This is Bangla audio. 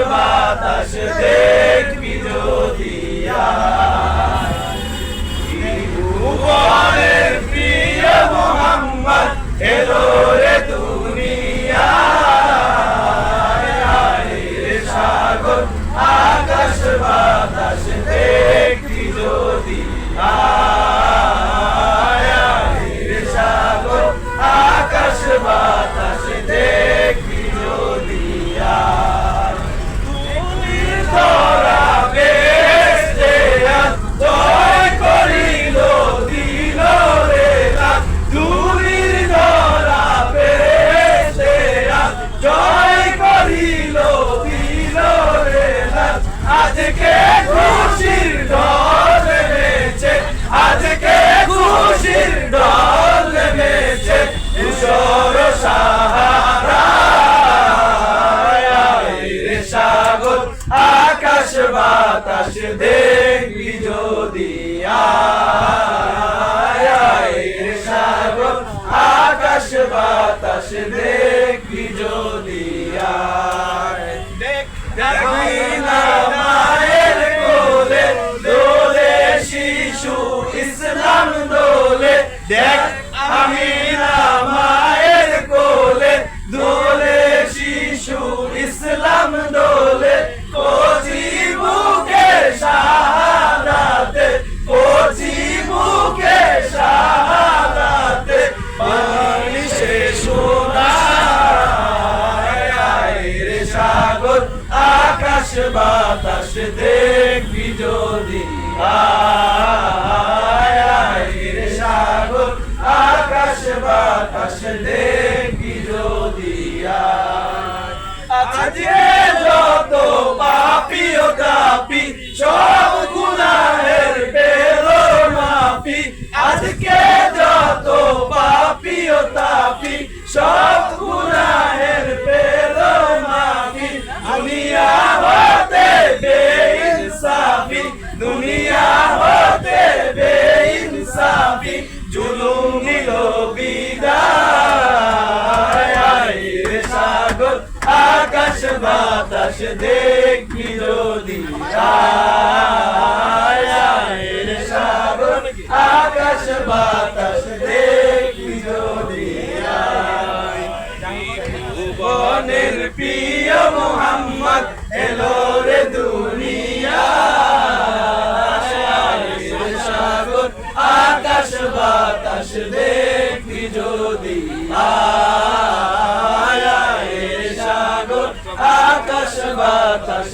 বাতাস দেখবি যদি ভুবনের প্রিয় মোহাম্মদ এলো রে দুনিয়ায় সাগর আকাশ বাতাস দেখবি যদি সাগর আকাশ বাতাস দেখবি যদি তোরা বেস্তে জয় করিল দিল রে দুনির ধরা বেস্তে জয় করিল দিল রে আজকে খুশির ঢল নেমেছে আজকে খুশির ঢল নেমেছে ধূসর সাহারা রে সাগর আকাশ বাতাস দেখবি যদি রে সাগর আকাশ বাতাস দেখবি যদি দেখবি না মায়ের কোলে দোলে শিশু ইসলাম দোলে দেখ আমি না মায়ের কোলে দোলে শিশু ইসলাম দোলে কচি মুখে শাহাদাতে কচি মুখে শাহাদাতে পানি সে শোনায় রে সাগর আকাশ বাতাস দেখবি যদি রে সাগর আকাশ বাতাস দেখবি যদি আজকে যত পাপি ও তাপি সব গুনাহের পেল মাফি আজকে যত পাপি ও তাপি সব গুনাহের পেল মাফি দুনিয়া হতে বেইনসাফি দুনিয়া হতে বেইনসাফি জুলুম নিল বিদায় রে সাগর আকাশ বাতাস দেখবি যদি রে সাগর আকাশ বাতাস দেখবি যদি ভুবনের প্রিয় মোহাম্মদ এলো রে দুনিয়ায় সাগর আকাশ বাতাস দেখবি যদি সাগর আকাশ বাতাস